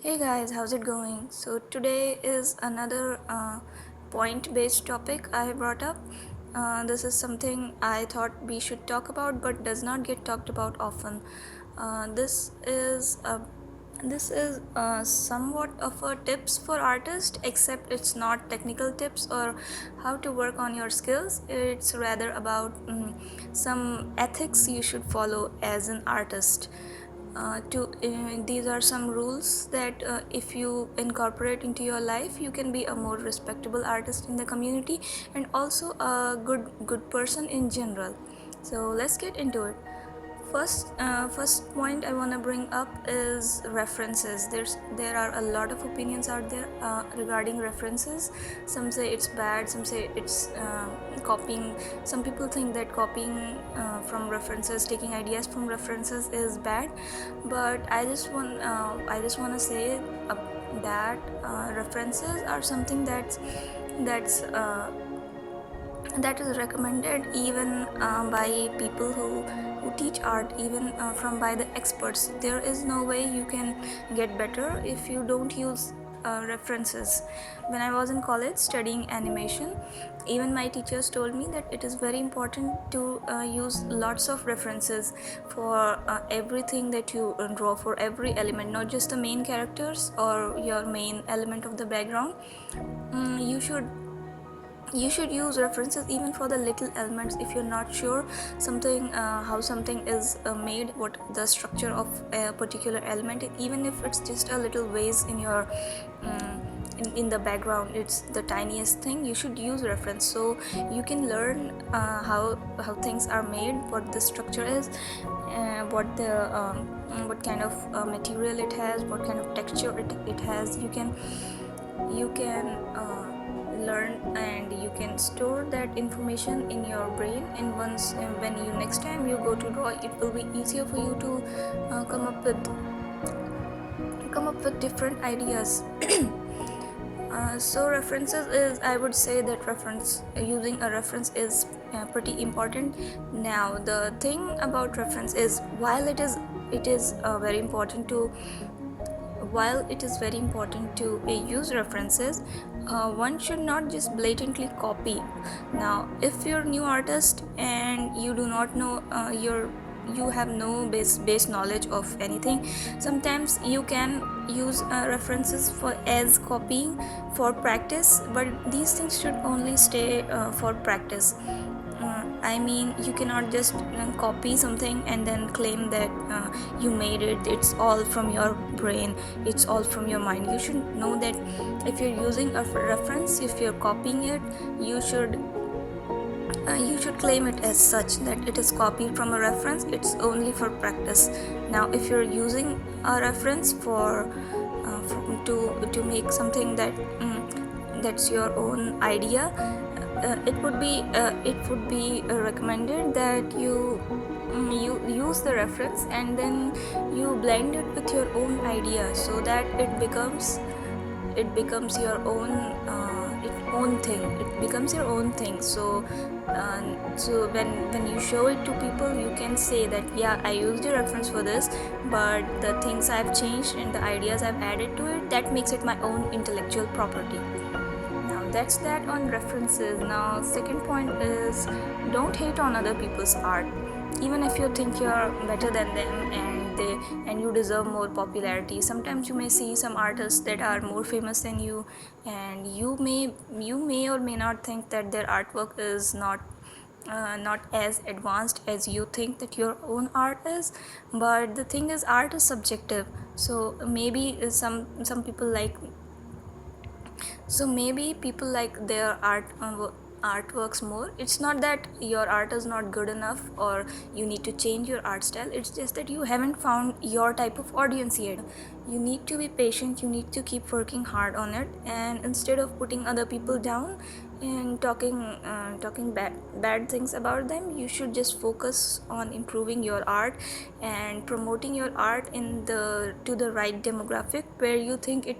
Hey guys, how's it going? So today is another point-based topic I brought up. This is something I thought we should talk about, but does not get talked about often. This is somewhat of a tips for artists, except it's not technical tips or how to work on your skills. It's rather about some ethics you should follow as an artist. These are some rules that if you incorporate into your life, you can be a more respectable artist in the community and also a good person in general. So let's get into it. First point I want to bring up is references. There are a lot of opinions out there regarding references. Some say it's bad, some say it's copying. Some people think that copying from references, taking ideas from references is bad, but I just want to say that references are something that's that is recommended even by people who teach art, even from by the experts. There is no way you can get better if you don't use references. When I was in college studying animation, even my teachers told me that it is very important to use lots of references for everything that you draw, for every element, not just the main characters or your main element of the background. You should use references even for the little elements. If you're not sure something, how something is made, what the structure of a particular element, even if it's just a little vase in your in the background, it's the tiniest thing, you should use reference so you can learn how things are made, what the structure is, what kind of material it has, what kind of texture it has. You can learn, and you can store that information in your brain, and once when you next time you go to draw, it will be easier for you to come up with different ideas. So references is, I would say that reference using a reference is pretty important. Now the thing about reference is, while it is very important to use references, one should not just blatantly copy. Now if you're a new artist and you do not know, you have no base knowledge of anything, sometimes you can use references for as copying for practice, but these things should only stay for practice. I mean, you cannot just copy something and then claim that you made it. It's all from your brain, it's all from your mind. You should know that if you're using a reference, if you're copying it, you should claim it as such, that it is copied from a reference. It's only for practice. Now if you're using a reference to make something that's your own idea, it would be recommended that you use the reference and then you blend it with your own idea, so that it becomes your own thing. It becomes your own thing. So when you show it to people, you can say that, yeah, I used a reference for this, but the things I've changed and the ideas I've added to it, that makes it my own intellectual property. Now that's that on references. Now second point is, don't hate on other people's art. Even if you think you're better than them and you deserve more popularity, sometimes you may see some artists that are more famous than you, and you may or may not think that their artwork is not as advanced as you think that your own art is. But the thing is, art is subjective. So maybe people like their artworks more. It's not that your art is not good enough or you need to change your art style. It's just that you haven't found your type of audience yet. You need to be patient, you need to keep working hard on it, and instead of putting other people down and talking bad things about them, you should just focus on improving your art and promoting your art to the right demographic where you think it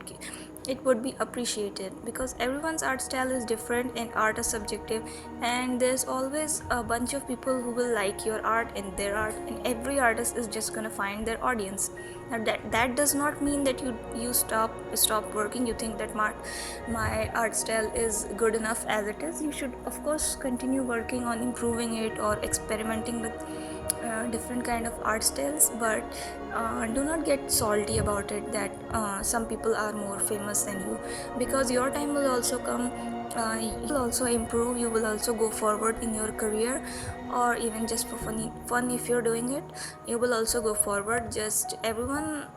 would be appreciated, because everyone's art style is different and art is subjective, and there's always a bunch of people who will like your art and their art, and every artist is just gonna find their audience. Now that does not mean that you stop working. You think that my art style is good enough as it is. You should of course continue working on improving it or experimenting with different kind of art styles, but do not get salty about it that some people are more famous than you, because your time will also come. You will also improve, you will also go forward in your career, or even just for fun if you're doing it, you will also go forward. Just everyone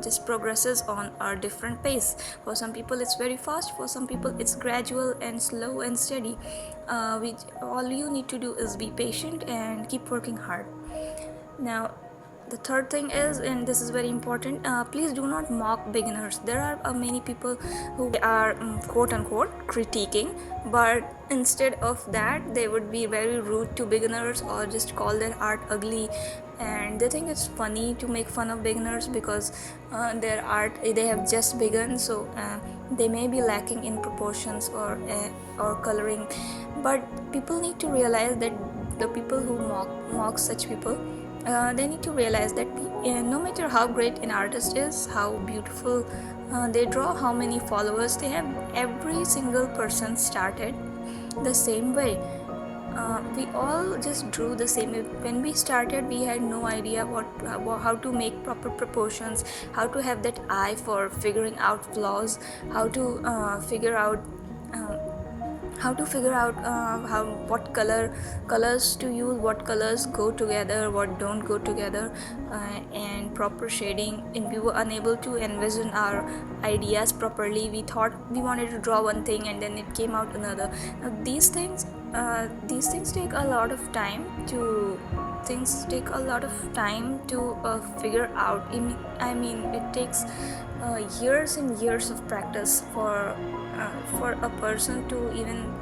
just progresses on a different pace. For some people it's very fast, for some people it's gradual and slow and steady. Which all you need to do is be patient and keep working hard. Now, the third thing is, and this is very important, please do not mock beginners. There are many people who are quote unquote critiquing, but instead of that, they would be very rude to beginners or just call their art ugly. And they think it's funny to make fun of beginners because their art, they have just begun, so they may be lacking in proportions or coloring. But people need to realize that the people who mock such people, they need to realize that no matter how great an artist is, how beautiful they draw, how many followers they have, every single person started the same way. We all just drew the same way. When we started, we had no idea how to make proper proportions, how to have that eye for figuring out flaws, how to figure out uh, how what colors to use, what colors go together, what don't go together, and proper shading. And we were unable to envision our ideas properly. We thought we wanted to draw one thing and then it came out another. Now these things take a lot of time to figure out. I mean, it takes years and years of practice for a person to even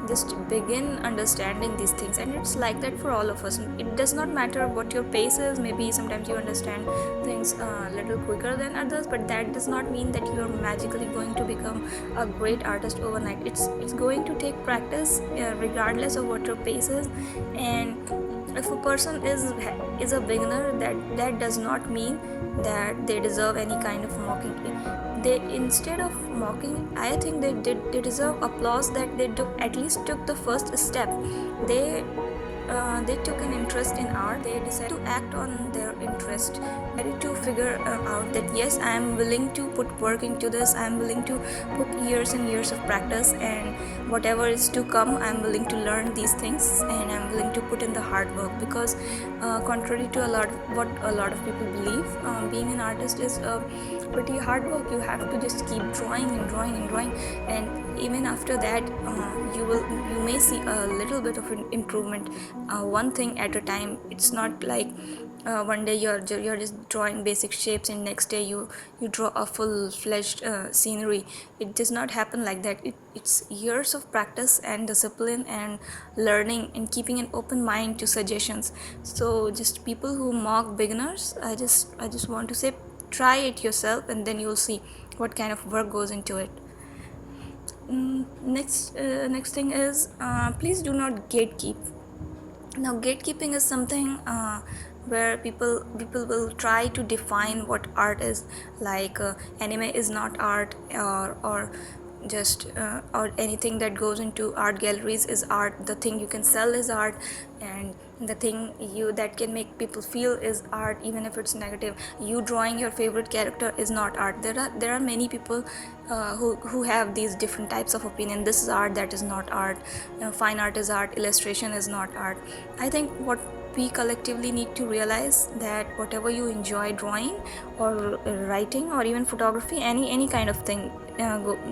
just begin understanding these things. And it's like that for all of us. It does not matter what your pace is. Maybe sometimes you understand things a little quicker than others, but that does not mean that you're magically going to become a great artist overnight. It's going to take practice, regardless of what your pace is. And if a person is a beginner, that does not mean that they deserve any kind of mocking. They, instead of mocking, I think they deserve applause, that they at least took the first step. They took an interest in art. They decided to act on their interest, ready to figure out that yes, I am willing to put work into this. I am willing to put years and years of practice, and whatever is to come, I am willing to learn these things, and I am willing to put in the hard work. Because contrary to what a lot of people believe, being an artist is pretty hard work. You have to just keep drawing and drawing and drawing, and even after that, you may see a little bit of an improvement, one thing at a time. It's not like one day you're just drawing basic shapes and next day you draw a full-fledged scenery. It does not happen like that. It's years of practice and discipline and learning and keeping an open mind to suggestions. So just people who mock beginners, I just want to say, try it yourself and then you'll see what kind of work goes into it. Next thing is, please do not gatekeep. Now gatekeeping is something where people will try to define what art is. Like anime is not art, or just or anything that goes into art galleries is art. The thing you can sell is art, and the thing that can make people feel is art, even if it's negative. You drawing your favorite character is not art. There are many people who have these different types of opinion. This is art, that is not art. Fine art is art, illustration is not art. I think what we collectively need to realize that whatever you enjoy drawing or writing or even photography, any kind of thing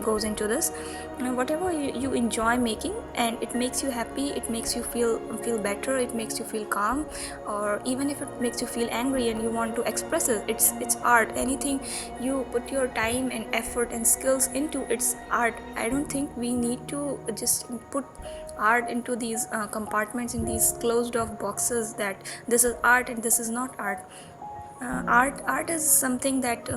goes into this. Whatever you enjoy making and it makes you happy, it makes you feel better, it makes you feel calm, or even if it makes you feel angry and you want to express it, it's art. Anything you put your time and effort and skills into, it's art. I don't think we need to just put art into these compartments, in these closed off boxes, that this is art and this is not art. Art is something that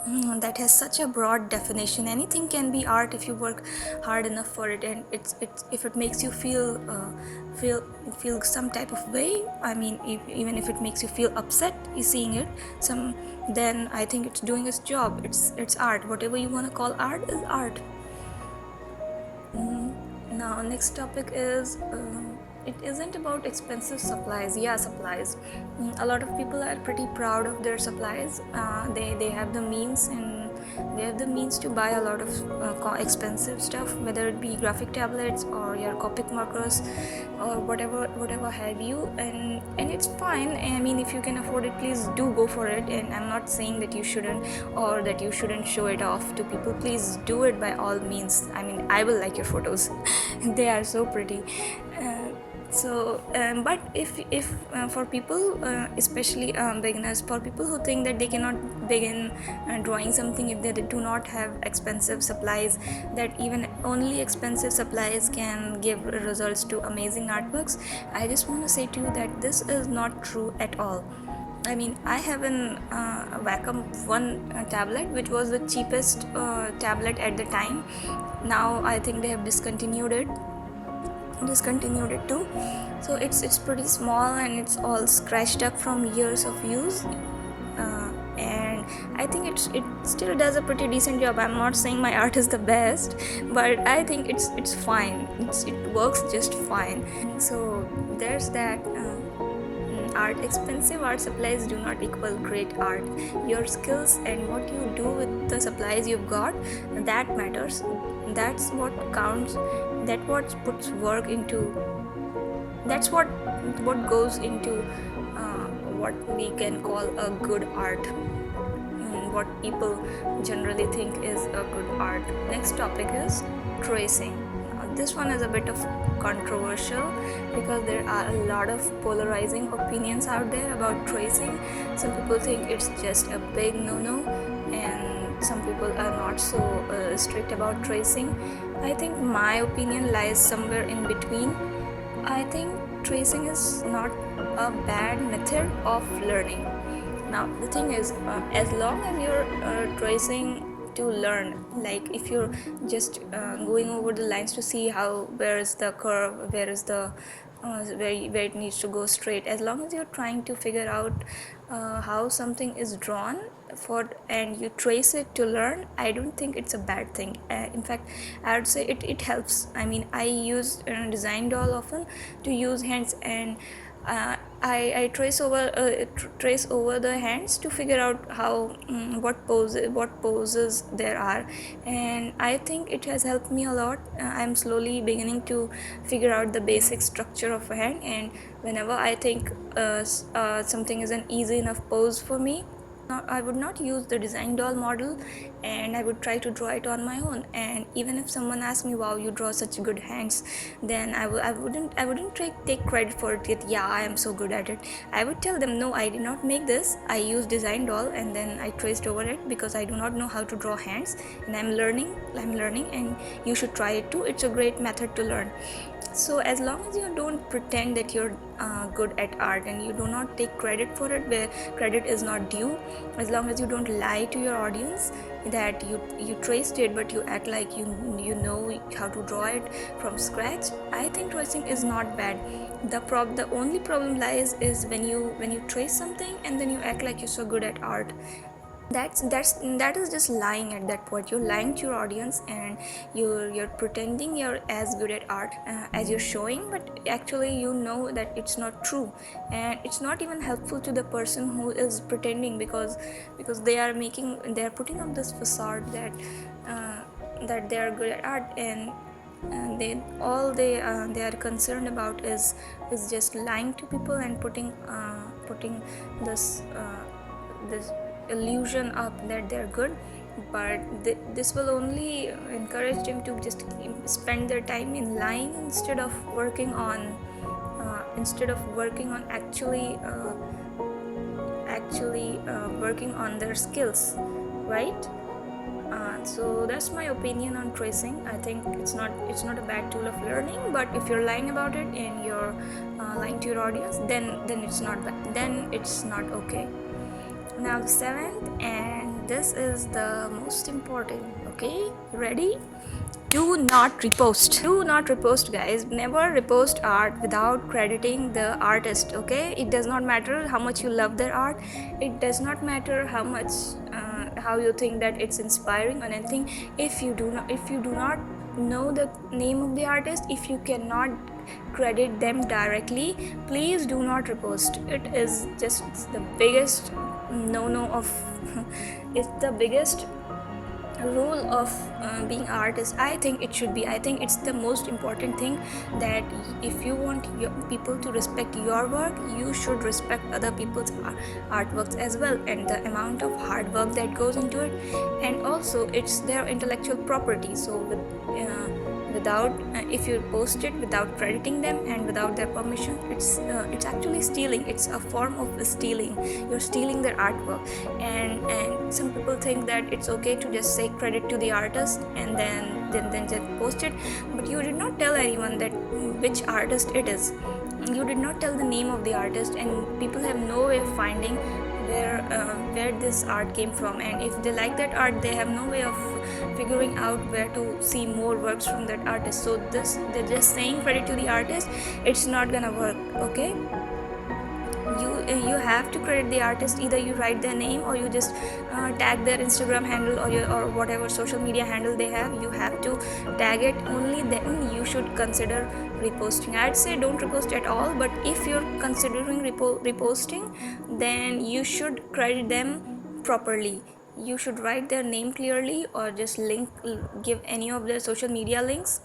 That has such a broad definition. Anything can be art if you work hard enough for it, and it's if it makes you feel feel some type of way. I mean, even if it makes you feel upset, you seeing it, then I think it's doing its job. It's art. Whatever you want to call art is art. Now, next topic is it isn't about expensive supplies. Yeah, supplies. A lot of people are pretty proud of their supplies. They have the means, and they have the means to buy a lot of expensive stuff, whether it be graphic tablets or your Copic markers or whatever have you, and it's fine. I mean, if you can afford it, please do go for it. And I'm not saying that you shouldn't, or that you shouldn't show it off to people. Please do it by all means. I mean, I will like your photos. They are so pretty. But if for people, especially beginners, for people who think that they cannot begin drawing something if they do not have expensive supplies, that even only expensive supplies can give results to amazing artworks, I just want to say to you that this is not true at all. I mean, I have an Wacom One tablet, which was the cheapest tablet at the time. Now I think they have discontinued it too. So it's pretty small, and it's all scratched up from years of use. And I think it still does a pretty decent job. I'm not saying my art is the best, but I think it's fine. It works just fine. So there's that. Expensive art supplies do not equal great art. Your skills and what you do with the supplies you've got, that matters. That's what counts. That's what puts work into. That's what goes into what we can call a good art. What people generally think is a good art. Next topic is tracing. This one is a bit of controversial because there are a lot of polarizing opinions out there about tracing. Some people think it's just a big no-no, and some people are not so strict about tracing. I think my opinion lies somewhere in between. I think tracing is not a bad method of learning. Now the thing is, as long as you're tracing to learn, like if you're just going over the lines to see where is the curve, where is the where it needs to go straight, as long as you're trying to figure out how something is drawn and you trace it to learn, I don't think it's a bad thing. In fact, I would say it helps. I mean, I use Design Doll often to use hands, and I trace over the hands to figure out how what poses there are, and I think it has helped me a lot. I'm slowly beginning to figure out the basic structure of a hand, and whenever I think something is an easy enough pose for me, I would not use the Design Doll model, and I would try to draw it on my own. And even if someone asks me, "Wow, you draw such good hands," then I wouldn't take credit for it. That, yeah, I am so good at it. I would tell them, "No, I did not make this. I used Design Doll, and then I traced over it because I do not know how to draw hands, and I'm learning, and you should try it too. It's a great method to learn." So as long as you don't pretend that you're good at art and you do not take credit for it where credit is not due, as long as you don't lie to your audience that you traced it but you act like you know how to draw it from scratch, I think tracing is not bad. The only problem lies is when you trace something and then you act like you're so good at art. That is just lying. At that point, you're lying to your audience, and you're pretending you're as good at art as you're showing, but actually you know that it's not true, and it's not even helpful to the person who is pretending because they are putting up this facade that they are good at art, and they are concerned about is just lying to people and putting this illusion up that they're good. But this will only encourage them to just spend their time in lying instead of working on actually working on their skills, right? So that's my opinion on tracing. I think it's not a bad tool of learning, but if you're lying about it and you're lying to your audience, then it's not bad. Then it's not okay. Now the seventh and this is the most important. Okay, ready? Do not repost. Do not repost, guys. Never repost art without crediting the artist. Okay, it does not matter how much you love their art. It does not matter how much how you think that it's inspiring or anything. If you do not know the name of the artist, if you cannot credit them directly, please do not repost. It is just the biggest no of it's the biggest rule of being artist. I think it should be, I think it's the most important thing, that if you want people to respect your work, you should respect other people's artworks as well, and the amount of hard work that goes into it. And also it's their intellectual property, so without if you post it without crediting them and without their permission, it's actually stealing. It's a form of stealing. You're stealing their artwork. And some people think that it's okay to just say credit to the artist and then just post it, but you did not tell anyone that which artist it is. You did not tell the name of the artist, and people have no way of finding where this art came from. And if they like that art, they have no way of figuring out where to see more works from that artist. So they're just saying credit to the artist, it's not gonna work. Okay, you have to credit the artist. Either you write their name, or you just tag their Instagram handle, or whatever social media handle they have. You have to tag it. Only then you should consider reposting. I'd say don't repost at all, but if you're considering reposting, then you should credit them properly. You should write their name clearly, or just give any of their social media links.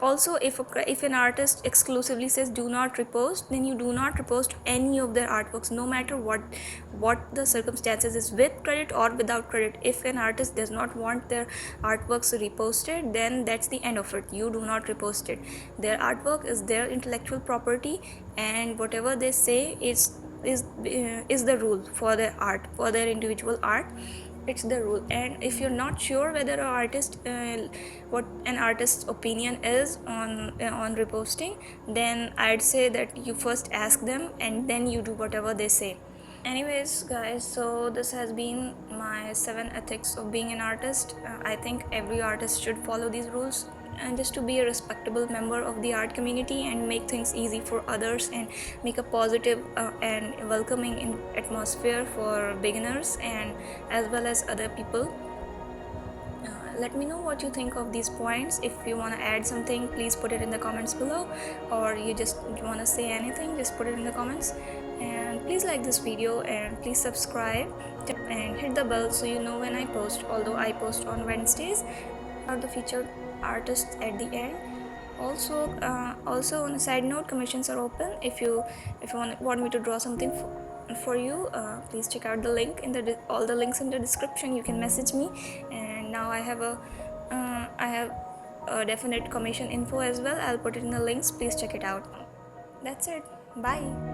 Also, if an artist exclusively says do not repost, then you do not repost any of their artworks, no matter what the circumstances is, with credit or without credit. If an artist does not want their artworks reposted, then that's the end of it. You do not repost it. Their artwork is their intellectual property, and whatever they say is the rule for their art, for their individual art. It's the rule. And if you're not sure whether an artist what an artist's opinion is on reposting, then I'd say that you first ask them and then you do whatever they say. Anyways, guys, so this has been my 7 ethics of being an artist. I think every artist should follow these rules, and just to be a respectable member of the art community and make things easy for others, and make a positive and welcoming atmosphere for beginners and as well as other people. Let me know what you think of these points. If you want to add something, please put it in the comments below, or you want to say anything, just put it in the comments. And please like this video, and please subscribe and hit the bell so you know when I post, although I post on Wednesdays, or the featured artists at the end. Also on a side note, commissions are open. If you want me to draw something for you, please check out the link in all the links in the description. You can message me, and now I have a definite commission info as well. I'll put it in the links. Please check it out. That's it. Bye.